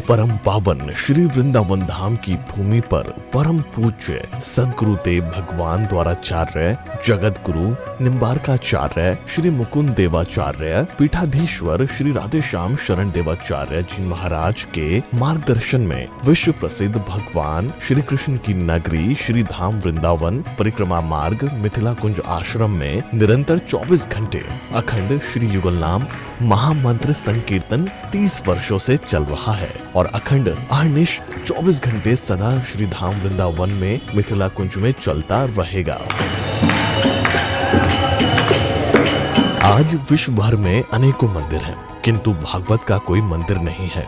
परम पावन श्री वृंदावन धाम की भूमि पर परम पूज्य सदगुरुदेव भगवान द्वाराचार्य जगत गुरु निम्बारकाचार्य श्री मुकुंद देवाचार्य पीठाधीश्वर श्री राधेश्याम शरण देवाचार्य जी महाराज के मार्गदर्शन में विश्व प्रसिद्ध भगवान श्री कृष्ण की नगरी श्री धाम वृंदावन परिक्रमा मार्ग मिथिला कुंज आश्रम में निरंतर 24 घंटे अखंड श्री युगल नाम महामंत्र संकीर्तन 30 वर्षों से चल रहा है और अखंड अहर्निश 24 घंटे सदा श्री धाम वृंदावन में मिथिला कुंज में चलता रहेगा। आज विश्व भर में अनेकों मंदिर हैं, किंतु भागवत का कोई मंदिर नहीं है।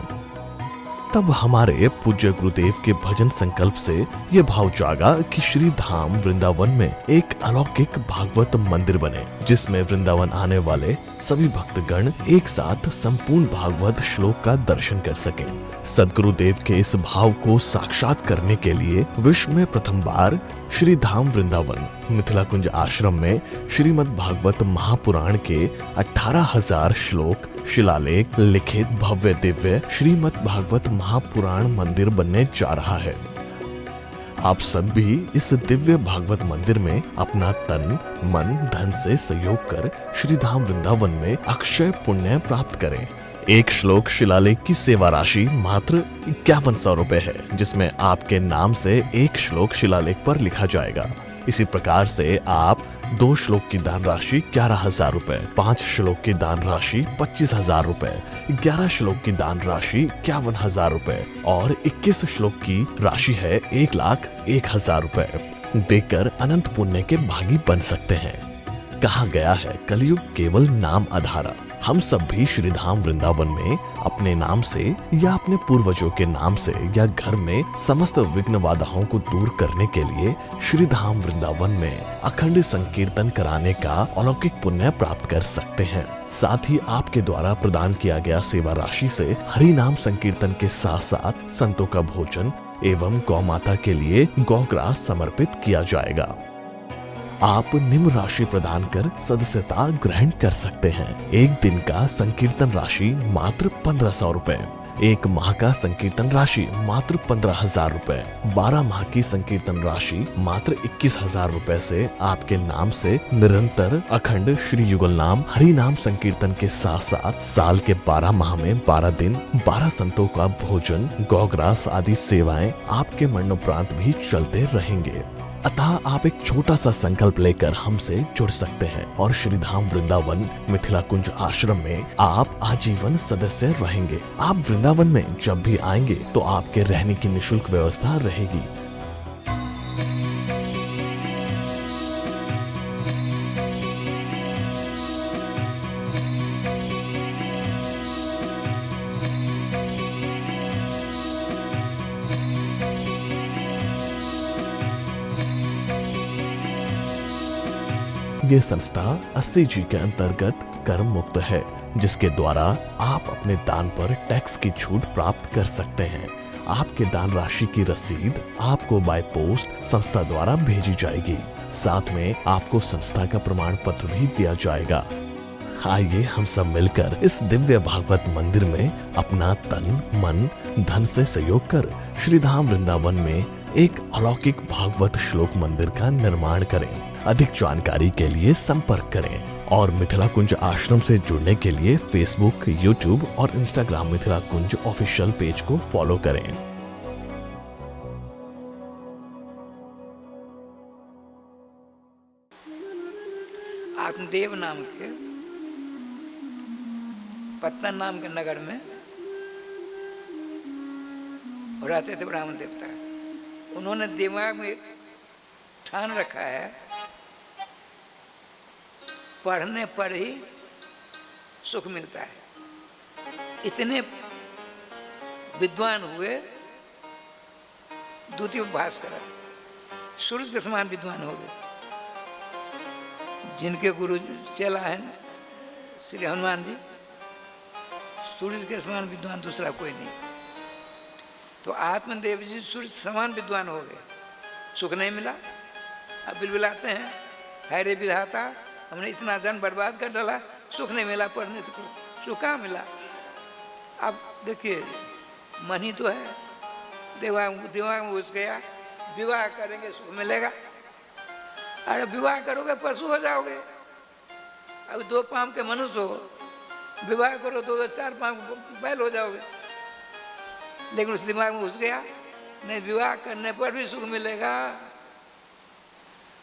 तब हमारे पूज्य गुरुदेव के भजन संकल्प से ये भाव जागा कि श्री धाम वृंदावन में एक अलौकिक भागवत मंदिर बने, जिसमें वृंदावन आने वाले सभी भक्तगण एक साथ संपूर्ण भागवत श्लोक का दर्शन कर सकें। सदगुरुदेव के इस भाव को साक्षात करने के लिए विश्व में प्रथम बार श्री धाम वृंदावन मिथिला कुंज आश्रम में श्रीमद् भागवत महापुराण के 18,000 श्लोक शिलालेख लिखित भव्य दिव्य श्रीमद् भागवत महापुराण मंदिर बनने जा रहा है। आप सब भी इस दिव्य भागवत मंदिर में अपना तन मन धन से सहयोग कर श्री धाम वृंदावन में अक्षय पुण्य प्राप्त करें। एक श्लोक शिलालेख की सेवा राशि मात्र 5100 रुपए है, जिसमें आपके नाम से एक श्लोक शिलालेख पर लिखा जाएगा। इसी प्रकार से आप 2 श्लोक की दान राशि 11,000 रुपए, 5 श्लोक की दान राशि 25,000 रुपए, 11 श्लोक की दान राशि 51,000 रुपए और 21 श्लोक की राशि है 1,01,000 रुपए देकर अनंत पुण्य के भागी बन सकते हैं। कहा गया है कलयुग केवल नाम आधारा। हम सब भी श्री धाम वृंदावन में अपने नाम से या अपने पूर्वजों के नाम से या घर में समस्त विघ्न बाधाओं को दूर करने के लिए श्री धाम वृंदावन में अखंड संकीर्तन कराने का अलौकिक पुण्य प्राप्त कर सकते हैं। साथ ही आपके द्वारा प्रदान किया गया सेवा राशि से हरि नाम संकीर्तन के साथ साथ संतों का भोजन एवं गौ माता के लिए गौग्रास समर्पित किया जाएगा। आप निम्न राशि प्रदान कर सदस्यता ग्रहण कर सकते हैं। एक दिन का संकीर्तन राशि मात्र 1,500 रुपए, एक माह का संकीर्तन राशि मात्र 15,000 रुपए, 12 माह की संकीर्तन राशि मात्र 21,000 रुपए से आपके नाम से निरंतर अखंड श्री युगल नाम हरि नाम संकीर्तन के साथ साथ साल के 12 माह में 12 दिन 12 संतों का भोजन गौग्रास आदि सेवाएं आपके मरणोपरांत भी चलते रहेंगे। अतः आप एक छोटा सा संकल्प लेकर हमसे जुड़ सकते हैं और श्री धाम वृंदावन मिथिला कुंज आश्रम में आप आजीवन सदस्य रहेंगे। आप वृंदावन में जब भी आएंगे तो आपके रहने की निःशुल्क व्यवस्था रहेगी। ये संस्था 80 जी के अंतर्गत कर मुक्त है, जिसके द्वारा आप अपने दान पर टैक्स की छूट प्राप्त कर सकते हैं। आपके दान राशि की रसीद आपको बाय पोस्ट संस्था द्वारा भेजी जाएगी। साथ में आपको संस्था का प्रमाण पत्र भी दिया जाएगा। आइए हम सब मिलकर इस दिव्य भागवत मंदिर में अपना तन मन धन से सहयोग कर श्री धाम वृंदावन में एक अलौकिक भागवत श्लोक मंदिर का निर्माण करें। अधिक जानकारी के लिए संपर्क करें और मिथिला कुंज आश्रम से जुड़ने के लिए फेसबुक, यूट्यूब और इंस्टाग्राम मिथिला कुंज ऑफिशियल पेज को फॉलो करें। आत्मदेव नाम के पत्तन नाम के नगर में रहते थे ब्राह्मण देवता। उन्होंने दिमाग में ठान रखा है पढ़ने पर ही सुख मिलता है। इतने विद्वान हुए द्वितीय भास्कर सूरज के समान विद्वान हो गए, जिनके गुरु चेला हैं श्री हनुमान जी। सूरज के समान विद्वान दूसरा कोई नहीं। तो आत्मदेव जी सूरज समान विद्वान हो गए, सुख नहीं मिला। अब बिलबिलाते हैं, है रे विधाता, हमने इतना जन बर्बाद कर डाला, सुख नहीं मिला, पढ़ने से सुख कहाँ मिला। अब देखिए मन ही तो है, दिमाग में घुस गया, विवाह करेंगे सुख मिलेगा। अरे विवाह करोगे पशु हो जाओगे। अब 2 पाँव के मनुष्य हो, विवाह करो 2 4 पाँव बैल हो जाओगे। लेकिन उस दिमाग में घुस गया, नहीं विवाह करने पर भी सुख मिलेगा।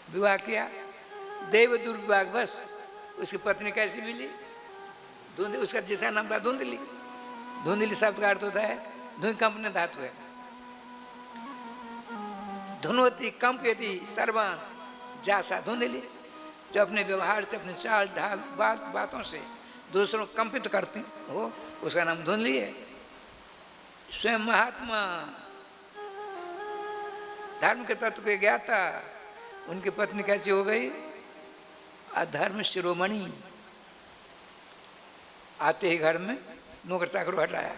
विवाह किया, देव दुर्विभाग, बस उसकी पत्नी कैसी मिली? धुंधली, उसका जिसका नाम था धुंधली। धुंधली शब्द का अर्थ होता है धुंकंपन धातु है। धुनोती कंपयति सर्वान जासा धुंधली, जो अपने व्यवहार से, अपने चाल ढाल बातों से दूसरों को कंपित करते हो, उसका नाम धुंधली है। स्वयं महात्मा धर्म के तत्व के ज्ञाता, उनकी पत्नी कैसी हो गई? अधर्म शिरोमणि। आते ही घर में नौकर चाकर हटाया,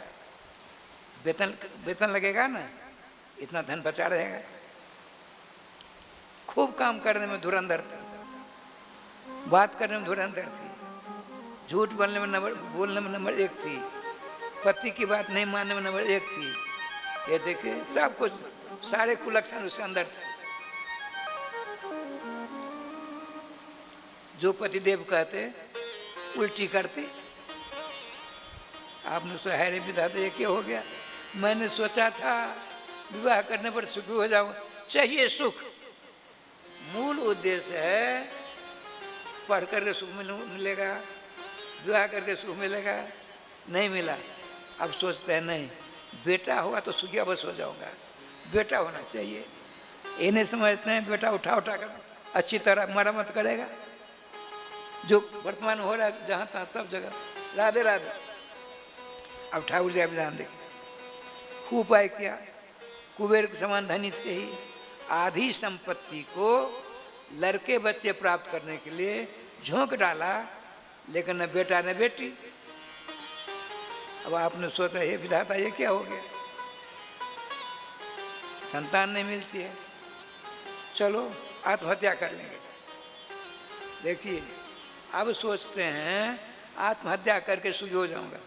वेतन लगेगा ना, इतना धन बचा रहेगा। खूब काम करने में धुरंधर थी, बात करने में धुरंधर थी, झूठ बोलने में नंबर 1 थी, पति की बात नहीं मानने में नंबर 1 थी। ये देखिए सब कुछ, सारे कुलक्षण उसके अंदर थे। जो पतिदेव कहते उल्टी करते। आपने सोचा है विधाता ये क्या हो गया? मैंने सोचा था विवाह करने पर सुखी हो जाऊं। चाहिए सुख, मूल उद्देश्य है पढ़ करके सुख मिलेगा, विवाह करके सुख मिलेगा, नहीं मिला। अब सोचते हैं नहीं, बेटा होगा तो सुखी अवश्य हो जाऊंगा, बेटा होना चाहिए। ये नहीं समझते हैं बेटा उठा उठा कर अच्छी तरह मरम्मत करेगा। जो वर्तमान हो रहा है जहाँ तहाँ सब जगह, राधे राधे। अब ठाकुर जी विधान देखिए, खूब उपाय किया, कुबेर के समान धनी थे ही, आधी संपत्ति को लड़के बच्चे प्राप्त करने के लिए झोंक डाला, लेकिन न बेटा न बेटी। अब आपने सोचा ये विधाता ये क्या हो गया? संतान नहीं मिलती है, चलो आत्महत्या कर लेंगे। देखिए अब सोचते हैं आत्महत्या करके सुखी हो जाऊंगा।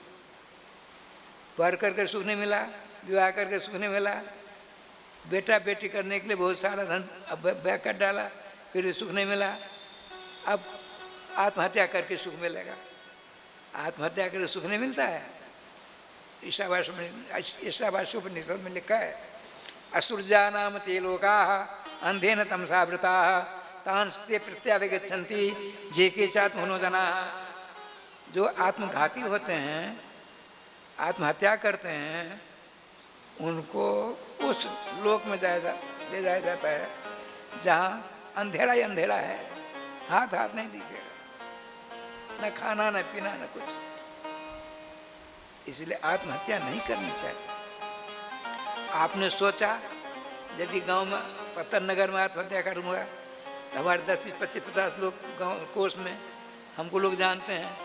पढ़ करके सुख नहीं मिला, विवाह करके सुख नहीं मिला, बेटा बेटी करने के लिए बहुत सारा धन व्यय कर डाला, फिर भी सुख नहीं मिला। अब आत्महत्या करके सुख मिलेगा। आत्महत्या करके सुख नहीं मिलता है। ईशावास्योपनिषद में लिखा है, असुरजा नाम ते लोका अंधेन तमसावृता तांस्ते प्रत्याविगच्छन्ति जे के चात्मनोजना। जो आत्मघाती होते हैं, आत्महत्या करते हैं, उनको उस लोक में ले जाया जाता है जहाँ अंधेरा ही अंधेरा है, हाथ नहीं दिखेगा, न खाना न पीना न कुछ। इसलिए आत्महत्या नहीं करनी चाहिए। आपने सोचा यदि गांव में पत्थर नगर में आत्महत्या करूँगा तो हमारे 10 25 50 लोग गांव कोस में हमको लोग जानते हैं,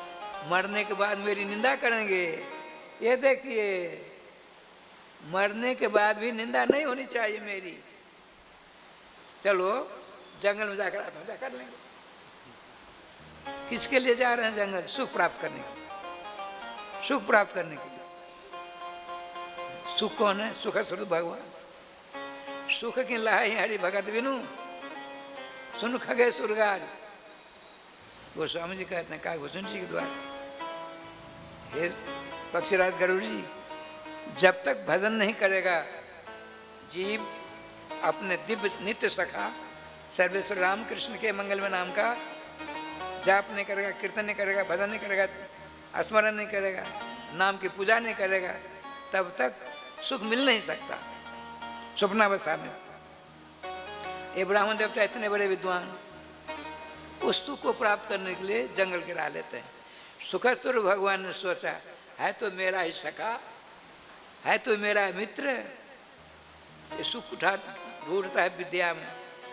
मरने के बाद मेरी निंदा करेंगे। ये देखिए, मरने के बाद भी निंदा नहीं होनी चाहिए मेरी। चलो जंगल में जाकर आत्महत्या कर लेंगे। किसके लिए जा रहे हैं जंगल? सुख प्राप्त करने के लिए। सुख प्राप्त करने के लिए। सुख कौन है? सुख स्वरूप भगवान। सुख की लहाई हरि भगत बिनु सुन खगे सुरगार। वो स्वामी जी कहते हैं, कहा भूषण जी के द्वारा, हे पक्षीराज गरुड़ जी, जब तक भजन नहीं करेगा जीव अपने दिव्य नित्य सखा सर्वेश्वर राम कृष्ण के मंगलमय नाम का जाप नहीं करेगा, कीर्तन नहीं करेगा, भजन नहीं करेगा, स्मरण नहीं करेगा, नाम की पूजा नहीं करेगा, तब तक सुख मिल नहीं सकता। स्वप्नावस्था में ये ब्राह्मण देवता इतने बड़े विद्वान उस सुख को प्राप्त करने के लिए जंगल की राह लेते हैं। सुखस्वरूप भगवान ने सोचा, है तो मेरा ही सखा, है तो मेरा मित्र। ये सुख ढूंढता है विद्या में,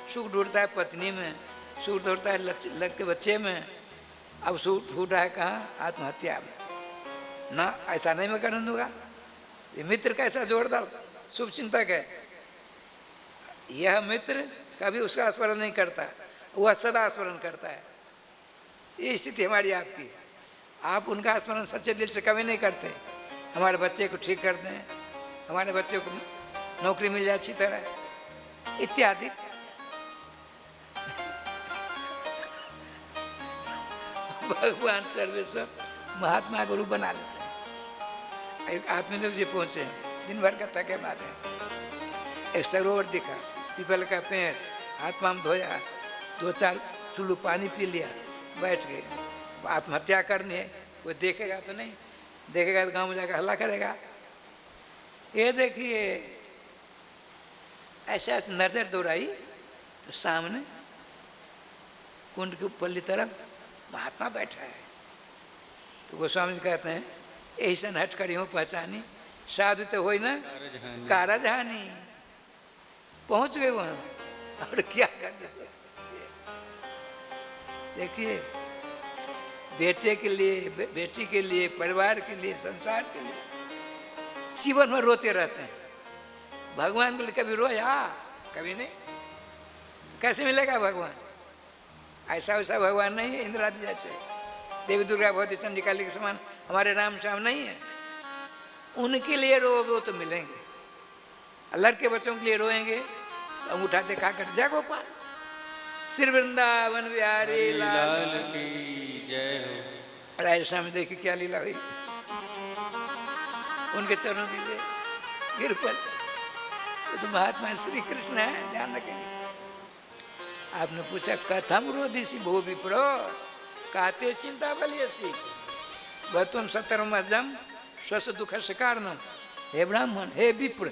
सुख ढूंढता है पत्नी में, सुख ढूंढता है लड़के बच्चे में। अब सुख ढूंढ रहा है कहाँ? आत्महत्या में। ना, ऐसा नहीं मैं करने दूंगा। ये मित्र कैसा जोरदार शुभ चिंतक है। यह मित्र कभी उसका स्मरण नहीं करता, वह सदा स्मरण करता है। ये स्थिति हमारी आपकी। आप उनका स्मरण सच्चे दिल से कभी नहीं करते। हमारे बच्चे को ठीक कर दें, हमारे बच्चों को नौकरी मिल जाए अच्छी तरह, इत्यादि। भगवान सर्वेश्वर महात्मा गुरु बना लेते हैं। एक आत्मदेव जी पहुंचे, दिन भर का थके मारे, एक सरोवर दिखा, पीपल का पेड़, हाथ पांव धोया, 2-4 चुल्लू पानी पी लिया, बैठ गए। आत्महत्या करनी है, कोई देखेगा तो नहीं, देखेगा तो गांव में जाकर हल्ला करेगा। ये देखिए, ऐसा नजर दौड़ाई तो सामने कुंड के ऊपरली तरफ महात्मा बैठा है। तो गोस्वामी जी कहते हैं, ऐसा हट करी हो पहचानी, साधु तो हो ना कारज हानि। पहुंच गए वहां और क्या कर दे। देखिए, बेटे के लिए, बेटी के लिए, परिवार के लिए, संसार के लिए जीवन में रोते रहते हैं। भगवान के लिए कभी रोया? कभी नहीं। कैसे मिलेगा भगवान? ऐसा वैसा भगवान नहीं है, इंद्र आदि जैसे देवी दुर्गा भगवती चंडिकाली के समान हमारे राम श्याम नहीं है। उनके लिए रोगे तो मिलेंगे, लड़के बच्चों के लिए रोएंगे तो हम उठाते खा कर जय गोपाल, श्री वृंदावन बिहारी लाल की जय हो। राजस्थान में देखिए क्या लीला हुई, उनके चरणों के लिए गिर पर। तो महात्मा श्री कृष्ण है, ध्यान रखेंगे। आपने पूछा कथम रोदिसी भो विप्रो काते चिंता बलियसी वह सतरमजम स्वस्थ दुख कारणम। हे ब्राह्मण, हे विप्र,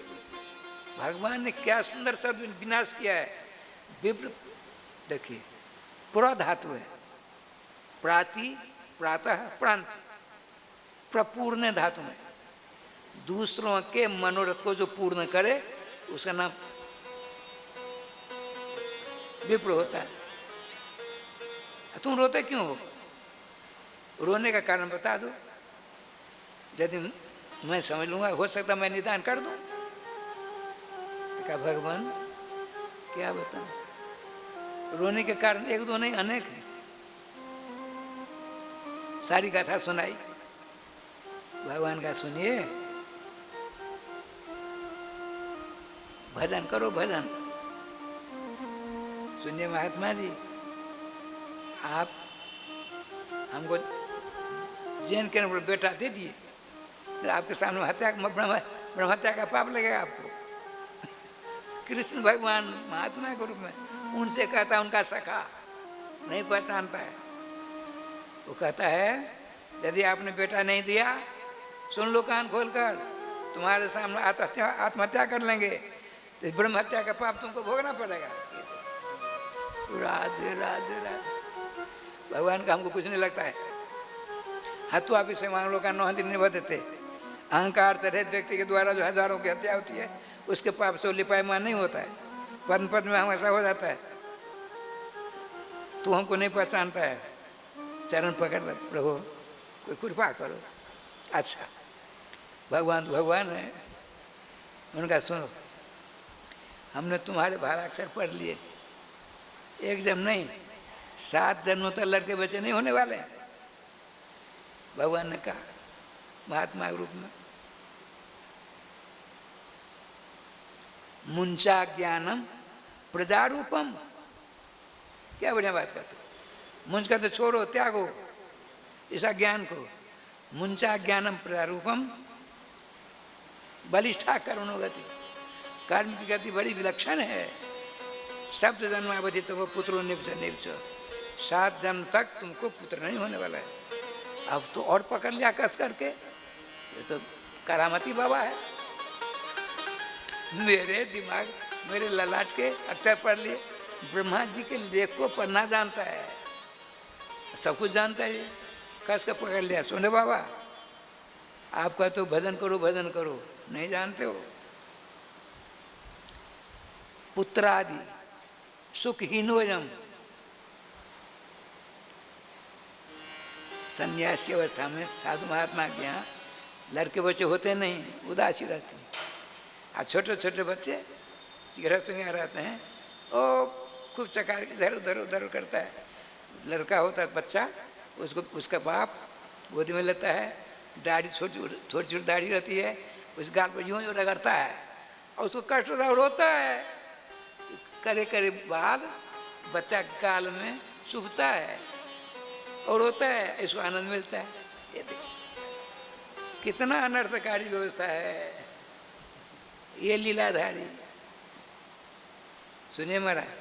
भगवान ने क्या सुंदर सा विनाश किया है। विप्र देखिए, प्र धातु है, प्राति प्रातः प्रांत, प्रपूर्ण धातु में दूसरों के मनोरथ को जो पूर्ण करे उसका नाम विप्र होता है। तुम रोते क्यों हो? रोने का कारण बता दो, यदि मैं समझ लूंगा, हो सकता मैं निदान कर दूं। तो कहा भगवान क्या बताऊं, रोने के कारण एक दो नहीं अनेक है। सारी कथा सुनाई। भगवान का सुनिए, भजन करो, भजन सुनिए। महात्मा जी, आप हमको जैन के बेटा दे दिए, आपके सामने हत्या ब्रह्म हत्या का पाप लगेगा आपको। कृष्ण भगवान महात्मा के रूप में उनसे कहता है, उनका सखा नहीं पहचानता है। वो कहता है यदि आपने बेटा नहीं दिया, सुन लो कान खोलकर, तुम्हारे सामने आत्महत्या कर लेंगे, तो ब्रह्म हत्या का पाप तुमको भोगना पड़ेगा। राधे राधे राधे। भगवान का हमको कुछ नहीं लगता है। हत्या भी से मांग लो का 9 दिन निभा देते। अहंकार से रहित व्यक्ति के द्वारा जो हजारों की हत्या होती है, उसके पाप से लिपायमान नहीं होता है, पद्म पद में हमेशा हो जाता है। तू हमको नहीं पहचानता है, चरण पकड़ प्रभु, कोई कृपा करो। अच्छा, भगवान है, उनका सुनो, हमने तुम्हारे 12 अक्षर पढ़ लिए, एक जन्म नहीं 7 जन्मों तक लड़के बच्चे नहीं होने वाले। भगवान ने कहा महात्मा के रूप में, मुंचा ज्ञानम प्रजारूपम। क्या बढ़िया बात करते, मुंज का तो छोड़ो, त्यागो इसा ज्ञान को। मुंचा ज्ञानम प्रजारूपम बलिष्ठा करुणोगति। कर्म की गति बड़ी विलक्षण है। सप्त जन्मावधि तो वो पुत्रो निप्स निप्स, 7 जन्म तक तुमको पुत्र नहीं होने वाला है। अब तो और पकड़ लिया कस करके, ये तो करामती बाबा है। मेरे दिमाग, मेरे ललाट के अक्षर पढ़ लिए, ब्रह्मा जी के लेख को पढ़ना जानता है, सब कुछ जानता है। कस का पकड़ लिया, सोने बाबा आपका तो भजन करो भजन करो, नहीं जानते हो। पुत्रादि सुखहीनोयम, सन्यासी अवस्था में साधु महात्मा के यहाँ लड़के बच्चे होते नहीं, उदासी रहती है। और छोटे छोटे बच्चे गृहस्थों के यहाँ रहते हैं, ओ खूब चकार इधर उधर उधर करता है। लड़का होता है बच्चा, उसको उसका बाप गोदी में लेता है, दाढ़ी छोटी छोटी दाढ़ी रहती है, उस गाल पर यूं यूं रगड़ता है और उसको कष्ट होता है और रोता है। करे करे बाद बच्चा गाल में चुभता है और रोता है, इसको आनंद मिलता है। ये देखिए कितना अनर्थकारी व्यवस्था है ये लीलाधारी। सुनिए महाराज,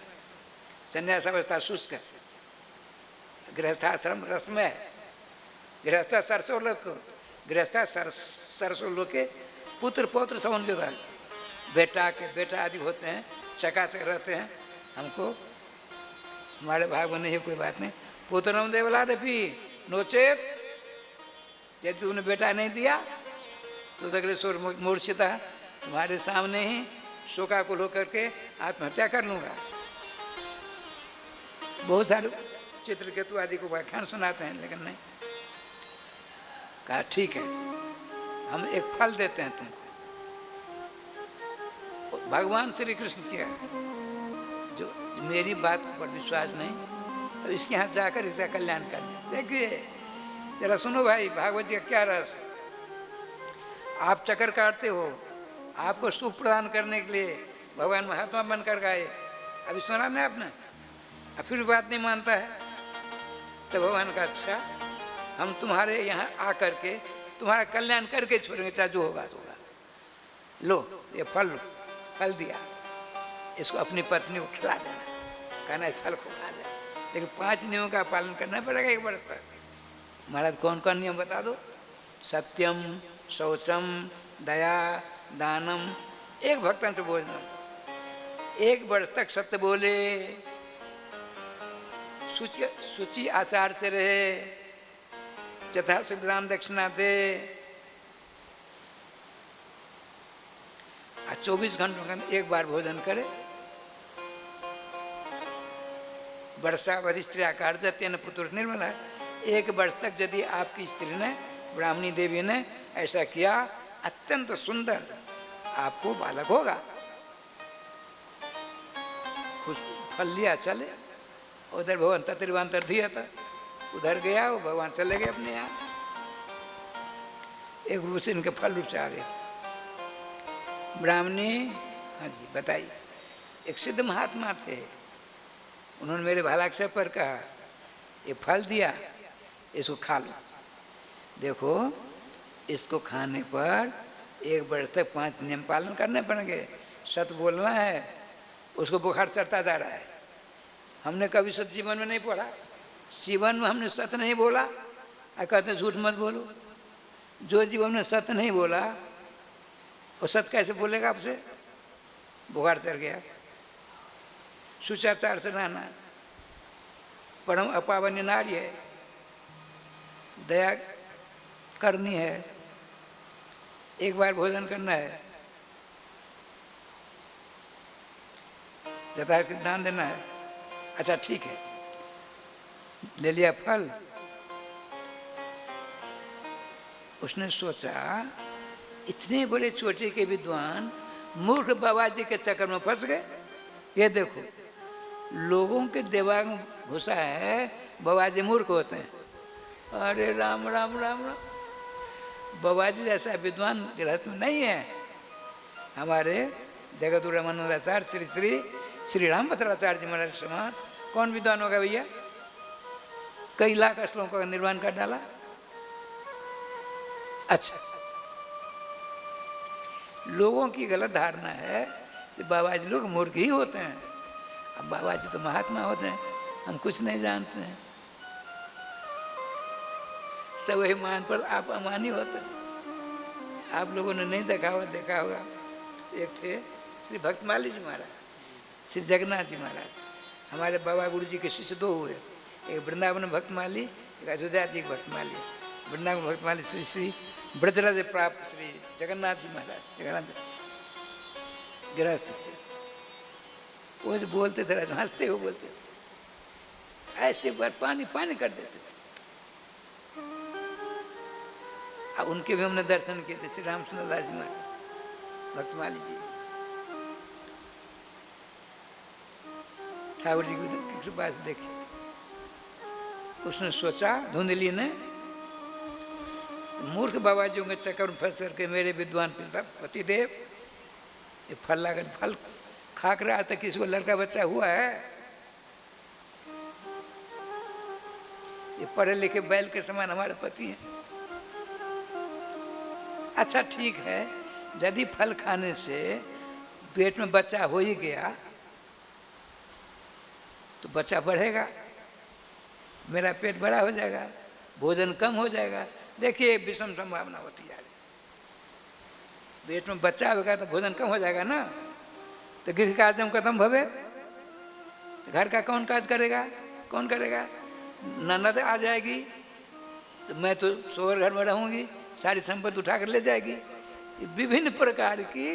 संन्यास अवस्था शुष्क, गृहस्थाश्रम रसमय, गृहस्थ सरसों लोक, गृहस्थ सरसों लोक के पुत्र पौत्र सवन के बाद बेटा आदि होते हैं, चकाचक रहते हैं। हमको हमारे भाग में नहीं है, कोई बात नहीं। पुत्रम देवला देवी नोचेत, यदि तुमने बेटा नहीं दिया तो अग्रेसर मूर्छिता, तुम्हारे सामने ही शोकाकुल होकर के आत्महत्या कर लूँगा। बहुत सारे चित्रकेतु आदि को व्याख्यान सुनाते हैं, लेकिन नहीं। कहा ठीक है, हम एक फल देते हैं तुमको। भगवान श्री कृष्ण किया, जो मेरी बात पर विश्वास नहीं तो इसके यहाँ जाकर इसका कल्याण करना। देखिए जरा सुनो भाई, भागवत जी का क्या रस। आप चक्कर काटते हो, आपको सुख प्रदान करने के लिए भगवान महात्मा बनकर गए। अभी सुना नहीं आपने, अब फिर बात नहीं मानता है तो भगवान का अच्छा, हम तुम्हारे यहाँ आकर के तुम्हारा कल्याण करके छोड़ेंगे, चाहे जो होगा तो होगा। लो ये फल लो, फल दिया, इसको अपनी पत्नी को खिला देना, कहना है फल को खा दे, लेकिन 5 नियमों का पालन करना पड़ेगा 1 वर्ष तक। महाराज कौन कौन नियम बता दो। सत्यम, शौचम, दया, दानम, एक भक्तन से भोजन, 1 वर्ष तक सत्य बोले, सूची आचार से रहे, यथाशीघ्र दान दक्षिणा दे, 24 घंटों के अंदर 1 बार भोजन करे। वर्षावधि स्त्री आकार तेन पुत्र निर्मल है। 1 वर्ष तक यदि आपकी स्त्री ने, ब्राह्मणी देवी ने ऐसा किया, अत्यंत सुंदर आपको बालक होगा। खुश फल लिया चले, उधर भगवान तत्वांतर दिया था, उधर गया वो भगवान चले गए अपने यहाँ। एक रूप से इनके फल रूप से आ गए। ब्राह्मणी, हाँ जी बताइए, एक सिद्ध महात्मा थे, उन्होंने मेरे भालाक्षर पर कहा ये फल दिया, इसको खा लो। देखो इसको खाने पर 1 वर्ष तक 5 नियम पालन करने पड़ेंगे। सत्य बोलना है, उसको बुखार चढ़ता जा रहा है। हमने कभी सत्य जीवन में नहीं पढ़ा, जीवन में हमने सत्य नहीं बोला और कहते हैं झूठ मत बोलो। जो जीवन में सत्य नहीं बोला वो सत्य कैसे बोलेगा आपसे? बुखार चढ़ गया। सुचाचार से रहना, परम अपावन्य नारी है, दया करनी है, 1 बार भोजन करना है, जता इसके दान देना है। अच्छा ठीक है, ले लिया फल। उसने सोचा इतने बड़े चोटी के विद्वान मूर्ख बाबा जी के चक्कर में फंस गए। ये देखो लोगों के दिमाग में घुसा है बाबा जी मूर्ख होते हैं। अरे राम राम राम राम, बाबा जी जैसा विद्वान गृहस्थ में नहीं है। हमारे जगत रामानंदाचार्य श्री श्री श्री रामभद्राचार्य जी महाराज समान कौन विद्वान होगा भैया? कई लाख श्लोकों का निर्माण कर डाला। अच्छा, लोगों की गलत धारणा है कि बाबा जी लोग मूर्ख ही होते हैं। अब बाबा जी तो महात्मा होते हैं, हम कुछ नहीं जानते हैं। सब वही मान पर आप अमानी होते हैं। आप लोगों ने नहीं देखा होगा, एक थे श्री भक्तमाली जी महाराज, श्री जगन्नाथ जी महाराज। हमारे बाबा गुरु जी के शिष्य 2 हुए, एक वृंदावन भक्तमाली, एक अयोध्या जी भक्तमाली। वृंदावन भक्तमाली श्री श्री ब्रजराज प्राप्त श्री जगन्नाथ जी महाराज, जगन्नाथ गृहस्थ थे। वो जो बोलते थे, हंसते हुए बोलते थे, ऐसे बार पानी पानी कर देते थे। और उनके भी हमने दर्शन किए थे, श्री राम सुंदर दास जी महाराज भक्तमाली जी। ठाकुर जी की कृपा से देखिए, उसने सोचा, धुंधली ने मूर्ख बाबाजियों के चक्कर में फंस करके मेरे विद्वान पिता पतिदेव ये फल लाकर फल खा कर रहा था, किसी को लड़का बच्चा हुआ है? ये पढ़े लिखे बैल के समान हमारे पति हैं। अच्छा ठीक है, यदि फल खाने से पेट में बच्चा हो ही गया तो बच्चा बढ़ेगा, मेरा पेट बड़ा हो जाएगा, भोजन कम हो जाएगा। देखिए विषम संभावना होती जा रही। पेट में बच्चा होगा तो भोजन कम हो जाएगा ना, तो गृह कार्य खत्म भवे, तो घर का कौन काज करेगा? कौन करेगा? ननद आ जाएगी तो मैं तो सोहर घर में रहूंगी, सारी संपत्ति उठा कर ले जाएगी। विभिन्न प्रकार की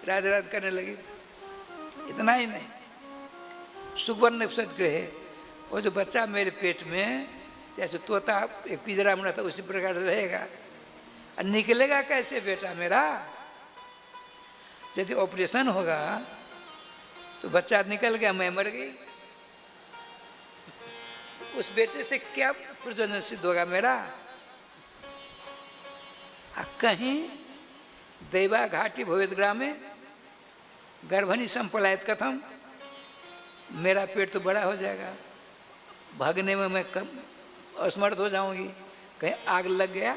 राज राज करने लगी। इतना ही नहीं, सुवर्ण सदगृह, वो जो बच्चा मेरे पेट में जैसे तोता एक पिंजरा में रहता उसी प्रकार से रहेगा। और निकलेगा कैसे बेटा मेरा? यदि ऑपरेशन होगा तो बच्चा निकल गया, मैं मर गई, उस बेटे से क्या प्रयोजन सिद्ध होगा मेरा? कहीं दैवा घाटी भवेद ग्रामे गर्भनी संपलायत कथम, मेरा पेट तो बड़ा हो जाएगा, भागने में मैं कम असमर्थ हो जाऊंगी, कहीं आग लग गया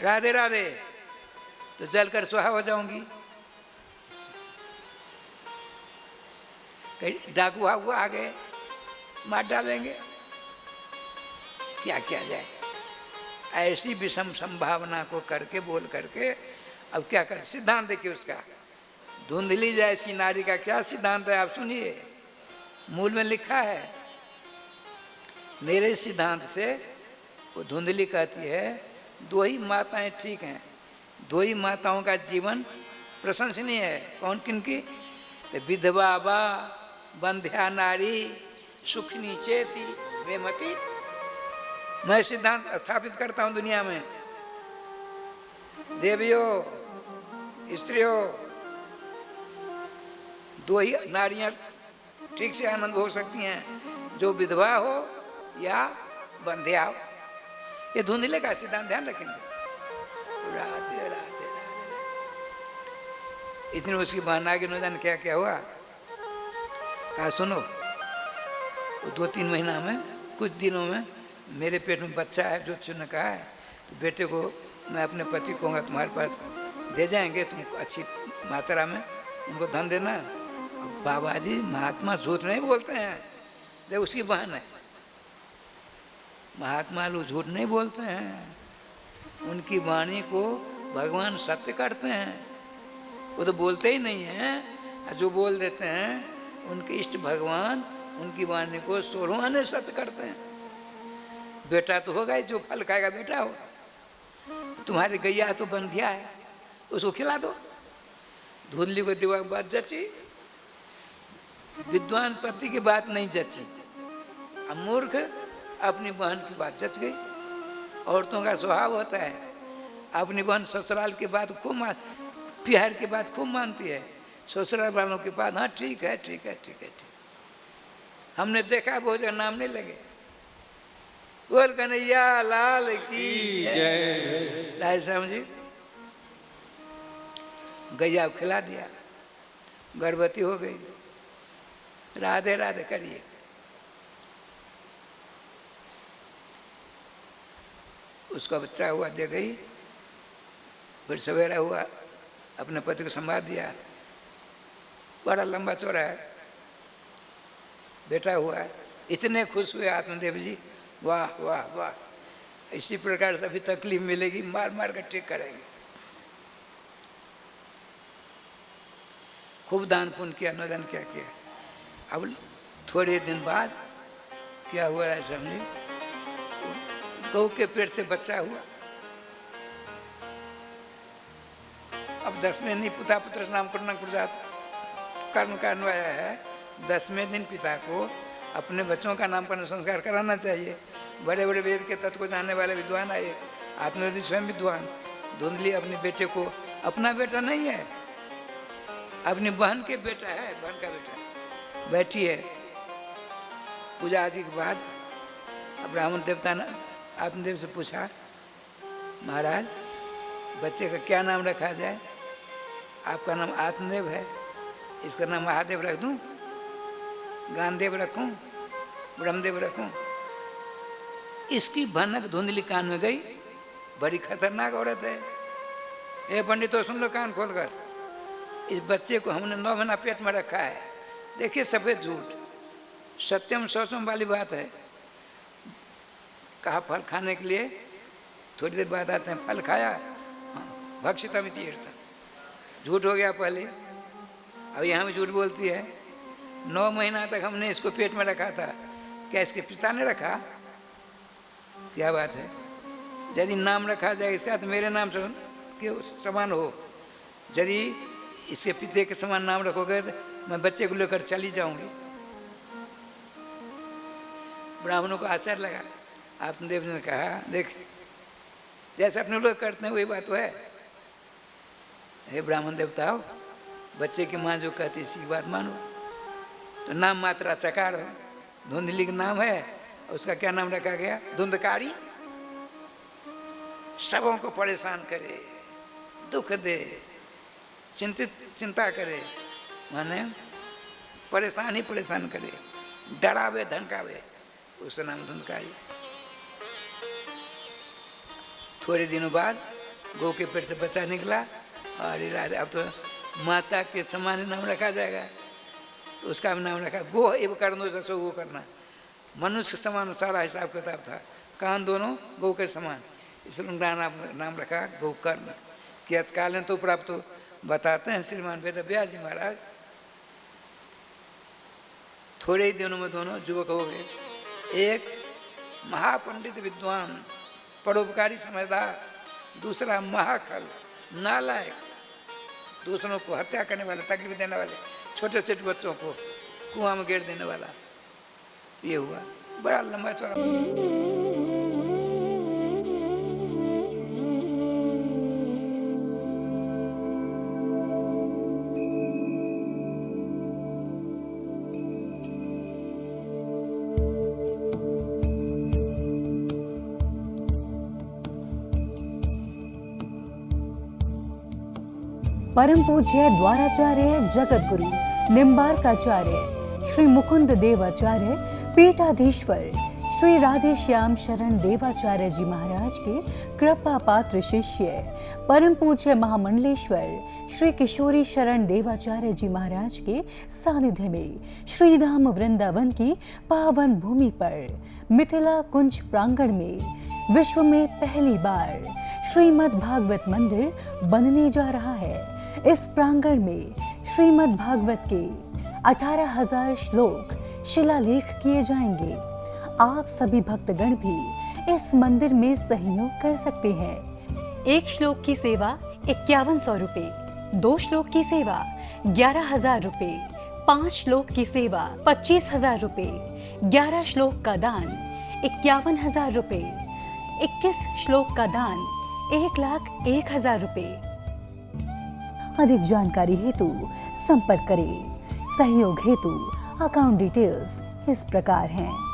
राधे राधे तो जलकर सुहा हो जाऊंगी, कहीं डाकू वाकू आ गए मार डालेंगे, क्या किया जाए? ऐसी विषम संभावना को करके बोल करके अब क्या कर? सिद्धांत देखिए उसका, धुंधली जैसी नारी का क्या सिद्धांत है आप सुनिए। मूल में लिखा है, मेरे सिद्धांत से वो धुंधली कहती है दो ही माताएं ठीक हैं, दो ही माताओं का जीवन प्रशंसनीय है। कौन किन की? विधवा बा बंध्या नारी सुखनी चेती वेमती। मैं सिद्धांत स्थापित करता हूं दुनिया में, देवियों स्त्रियों दो ही नारियां ठीक से आनंद हो सकती हैं, जो विधवा हो या बंध्या हो। ये धुंधले का सिद्धांत ध्यान रखेंगे। राधे राधे राधे। इतनी उसकी बहना के निदान क्या क्या हुआ कहा सुनो, 2-3 महीना में कुछ दिनों में मेरे पेट में बच्चा है, ज्योतिष ने कहा है, तो बेटे को मैं अपने पति को कहूँगा तुम्हारे पास दे जाएंगे, तुम अच्छी मात्रा में उनको धन देना। अब बाबा जी महात्मा झूठ नहीं बोलते हैं, देख उसकी बहन है, महात्मा लोग झूठ नहीं बोलते हैं, उनकी वाणी को भगवान सत्य करते हैं, वो तो बोलते ही नहीं हैं, जो बोल देते हैं उनके इष्ट भगवान उनकी वाणी को 16 आने सत्य करते हैं। बेटा तो होगा ही, जो फल खाएगा बेटा हो। तुम्हारी गैया तो बंधिया है, उसको खिला दो। धुंधली को दिवा बात जची, विद्वान पति की बात नहीं जची, अब मूर्ख अपनी बहन की बात जच गई। औरतों का स्वभाव होता है, अपनी बहन ससुराल की बात खूब प्यार की बात खूब मानती है, ससुराल वालों के पास हाँ ठीक है ठीक है ठीक है ठीक। हमने देखा बहुत जगह नाम नहीं लगे, बोल कन्हैया लाल की जय। राय साहब जी गैया खिला दिया, गर्भवती हो गई, राधे राधे करिए। उसका बच्चा हुआ, दे गई, फिर सवेरा हुआ, अपने पति को संभाल दिया, बड़ा लंबा चौड़ा है, बेटा हुआ है। इतने खुश हुए आत्मदेव जी, वाह वाह वाह, इसी प्रकार से अभी तकलीफ मिलेगी, मार मार कर ठीक करेंगे। खूब दान पुण्य किया, अनुदान क्या किया। अब थोड़े दिन बाद क्या हुआ है समझिए, गौ के पेट से बच्चा हुआ। अब 10वें दिन पिता पुत्र नाम करना कर्म का अन्वय है। 10वें दिन पिता को अपने बच्चों का नामकरण संस्कार कराना चाहिए। बड़े बड़े वेद के तत्व को जानने वाले विद्वान आए, आत्मवेदी स्वयं विद्वान। धुंधली अपने बेटे को, अपना बेटा नहीं है, अपनी बहन के बेटा है, बहन का बेटा, बैठी है। पूजा आदि के बाद अब ब्राह्मण देवता ने आत्मदेव से पूछा, महाराज बच्चे का क्या नाम रखा जाए? आपका नाम आत्मदेव है, इसका नाम महादेव रख दूं, गानदेव रखूं, ब्रह्मदेव रखूं? इसकी भनक धुंधली कान में गई, बड़ी खतरनाक औरत है। ए पंडित तो सुन लो कान खोलकर, इस बच्चे को हमने 9 महीना पेट में रखा है। देखिए सफेद झूठ, सत्यम सौचम वाली बात है। कहा फल खाने के लिए, थोड़ी देर बाद आते हैं, फल खाया, हाँ, भक्षिता में तीर्थ, झूठ हो गया पहले। अब यहाँ भी झूठ बोलती है। 9 महीना तक हमने इसको पेट में रखा था, क्या इसके पिता ने रखा? क्या बात है? यदि नाम रखा जाए इसका तो मेरे नाम के समान हो। यदि इसके पिता के समान नाम रखोगे तो मैं बच्चे को लेकर चली जाऊंगी। ब्राह्मणों को आश्चर्य लगा। आत्मदेव ने कहा, देख जैसे अपने लोग करते हैं वही बात तो है। हे ब्राह्मण देवताओ, बच्चे की माँ जो कहती है इसी की बात मानो। तो नाम मात्रा चकार है, धुंधली का नाम है, उसका क्या नाम रखा गया? धुंधकारी। सबों को परेशान करे, दुख दे, चिंता करे, माने परेशान ही परेशान करे, डरावे धमकावे, उसका नाम धुंधकारी। थोड़े दिनों बाद गौ के पेट से बच्चा निकला, अरे राजा अब तो माता के समान नाम रखा जाएगा। तो उसका भी नाम रखा गो एव कर्णो जैसे वो करना। मनुष्य के समान सारा हिसाब किताब था, कान दोनों गौ के समान, इसलिए उनका नाम रखा गोकर्ण। कियत्कालीन तो प्राप्त बताते हैं श्रीमान वेद व्यास जी महाराज। थोड़े ही दिनों में दोनों युवक हो गए। एक महापंडित विद्वान परोपकारी समझदार, दूसरा महाखल नालायक, दूसरों को हत्या करने वाले, तकलीफ देने वाले, छोटे छोटे बच्चों को कुआं में गिर देने वाला। ये हुआ बड़ा लंबा चौड़ा। परम पूज्य द्वाराचार्य जगत गुरु निम्बार्काचार्य श्री मुकुंद देवाचार्य पीठाधीश्वर श्री राधे श्याम शरण देवाचार्य जी महाराज के कृपा पात्र शिष्य परम पूज्य महामंडलेश्वर श्री किशोरी शरण देवाचार्य जी महाराज के सानिध्य में श्रीधाम वृंदावन की पावन भूमि पर मिथिला कुंज प्रांगण में विश्व में पहली बार श्रीमद् भागवत मंदिर बनने जा रहा है। इस प्रांगण में श्रीमद् भागवत के 18,000 श्लोक शिलालेख किए जाएंगे। आप सभी भक्तगण भी इस मंदिर में सहयोग कर सकते हैं। 1 श्लोक की सेवा 5100 रुपए, 2 श्लोक की सेवा 11,000 रुपए, 5 श्लोक की सेवा 25,000 रुपए, 11 श्लोक का दान 51,000 रुपए, 21 श्लोक का दान 1,01,000 रुपए। अधिक जानकारी हेतु संपर्क करें। सहयोग हेतु अकाउंट डिटेल्स इस प्रकार हैं।